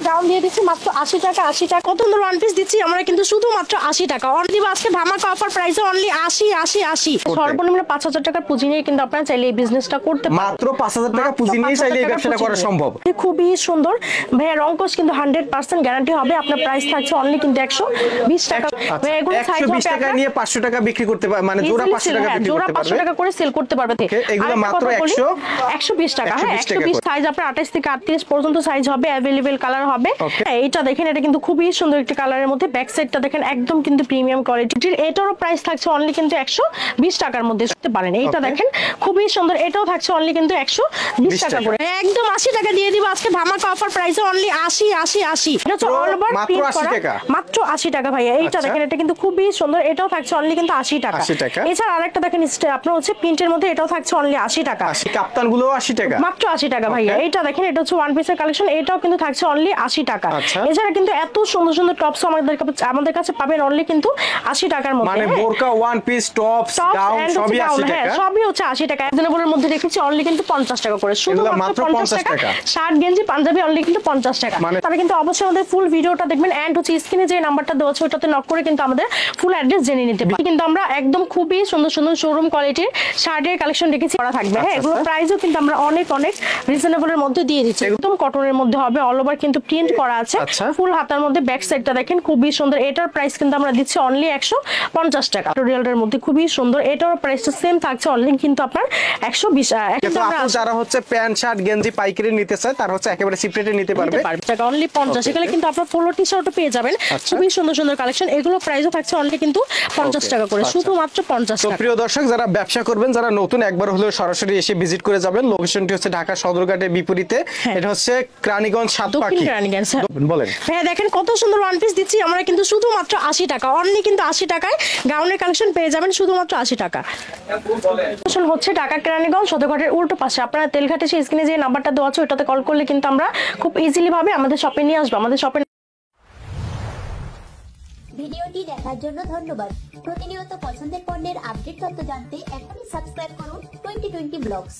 Gown দিয়ে দিচ্ছি মাত্র 80 টাকা। 80 টাকা কত সুন্দর ওয়ান পিস দিচ্ছি আমরা কিন্তু শুধুমাত্র 80 টাকা। অনলি আজকে ধামাকা অফার প্রাইসে অনলি 80 80 80। সর্বনিম্ন 5000 টাকার পুঁজি নিয়ে কিন্তু আপনারা চাইলে এই বিজনেসটা করতে পারেন। মাত্র 5000 টাকা পুঁজি নিয়ে চাইলে এই ব্যবসাটা করা সম্ভব। খুবই সুন্দর ভাইয়া, রংকশ কিন্তু 100% গ্যারান্টি হবে। আপনার প্রাইস থাকছে অনলি কিন্তু 120 টাকা। ভাই এগুলো সাইজ হবে 120 টাকা নিয়ে 500 টাকা বিক্রি করতে পারবে, মানে জোড়া 500 টাকা বিক্রি করতে পারবে, জোড়া 500 টাকা করে সেল করতে পারবে। এগুলো মাত্র 120 টাকা। হ্যাঁ 120 সাইজ আপনার 28 থেকে 38 পর্যন্ত সাইজ হবে, अवेलेबल কালার হবে। এইটা দেখেন, এটা কিন্তু খুবই সুন্দর একটি কালারের মধ্যে। ব্যাক সাইডটা দেখেন একদম কিন্তু প্রিমিয়াম কোয়ালিটির। এটারও প্রাইস থাকছে অনলি কিন্তু 120 টাকার মধ্যে করতে পারেন। এইটা দেখেন খুবই সুন্দর, এটাও থাকছে অনলি কিন্তু 120 টাকা করে। একদম 80 টাকা দিয়ে দিব আজকে ধামাকা অফার প্রাইসে অনলি 80 80 80। এটা হচ্ছে অল ওভার প্রিন্ট করা মাত্র 80 টাকা ভাইয়া। এইটা দেখেন, এটা কিন্তু খুবই সুন্দর, এটাও থাকছে অনলি কিন্তু 80 টাকা। এছাড়া আরেকটা দেখেন আপনার হচ্ছে প্রিন্টের মধ্যে, এটাও থাকছে অনলি 80 টাকা। কাপ্তানগুলো 80 টাকা, মাত্র 80 টাকা ভাইয়া। এইটা দেখেন, এটা হচ্ছে ওয়ান পিসের কালেকশন, এটাও কিন্তু থাকছে অনলি 80 টাকা। এছাড়া কিন্তু এত সুন্দর সুন্দর টপস আমাদের কাছে পাবেন অনলি কিন্তু 80 টাকার মধ্যে। মানে বোরকা, ওয়ান পিস, টপস, গাউন সবই 80 টাকা। সবই হচ্ছে 80 টাকা। রিজনেবলের মধ্যে রেখেছি অনলি কিন্তু 50 টাকা করে, শুধু মাত্র 50 টাকা। শার্ট গেঞ্জি পাঞ্জাবি অনলি কিন্তু 50 টাকা। তবে কিন্তু অবশ্যই আমাদের ফুল ভিডিওটা দেখবেন, এন্ড হচ্ছে স্ক্রিনে যে নাম্বারটা দেওয়া আছে ওটাতে নক করে কিন্তু আমাদের ফুল অ্যাড্রেস জেনে নিতে পারেন। কিন্তু আমরা একদম খুবই সুন্দর সুন্দর শোরুম কোয়ালিটির শার্টের কালেকশন রেখেছি, করা থাকবে। হ্যাঁ এগুলো প্রাইসও কিন্তু আমরা অনেক অনেক রিজনেবলের মধ্যে দিয়ে দিচ্ছি। একদম কটনের মধ্যে হবে, অল ওভার কিন্তু প্রিন্ট করা আছে, ফুল হাতার মধ্যে। ব্যাক সাইডটা দেখেন খুবই সুন্দর, এটার প্রাইস কিন্তু আমরা দিচ্ছি অনলি 150 টাকা। টিউটোরিয়ালের মধ্যে খুবই সুন্দর, এটার প্রাইসটা সেম থাকছে অনলি কিন্তু আপনার 120 টাকা। যারা হচ্ছে প্যান্ট শার্ট গেঞ্জি পাইকারি নিতে চায় তারা হচ্ছে একেবারে সিপ্রেটে নিতে পারবে টাকা অনলি 50। এখানে কিন্তু আপনার পোলো টি শার্টও পেয়ে যাবেন, খুবই সুন্দর সুন্দর কালেকশন। এগুলো প্রাইসও থাকছে অনলি কিন্তু 50 টাকা করে, শুধুমাত্র 50 টাকা। প্রিয় দর্শক, যারা ব্যবসা করবেন, যারা নতুন, একবার হলেও সরাসরি এসে ভিজিট করে যাবেন। লোকেশনটি হচ্ছে ঢাকা সদরঘাটের বিপরীতে, এটা হচ্ছে রানীগঞ্জ সাতপাখি। বলেন হ্যাঁ দেখেন কত সুন্দর ওয়ান পিস দিচ্ছি আমরা কিন্তু শুধুমাত্র 80 টাকা। অনলি কিন্তু 80 টাকায় গাউনের কালেকশন পেয়ে যাবেন শুধুমাত্র 80 টাকা। হচ্ছে ঢাকা রানীগঞ্জ সদরঘাটের উল্টো পাশে। আপনারা তেলঘাটে সেই স্ক্রিনে যে নাম্বারটা দেওয়া আছে ওটাতে কল করলে কিন্তু আমরা খুব ইজিলি ভাবে আমাদের শপে নিয়ে আসবো। আমাদের শপে ভিডিওটি দেখার জন্য ধন্যবাদ। প্রতিনিয়ত পছন্দের পণ্যের আপডেট তথ্য জানতে এখনই সাবস্ক্রাইব করুন 2020 ব্লগস।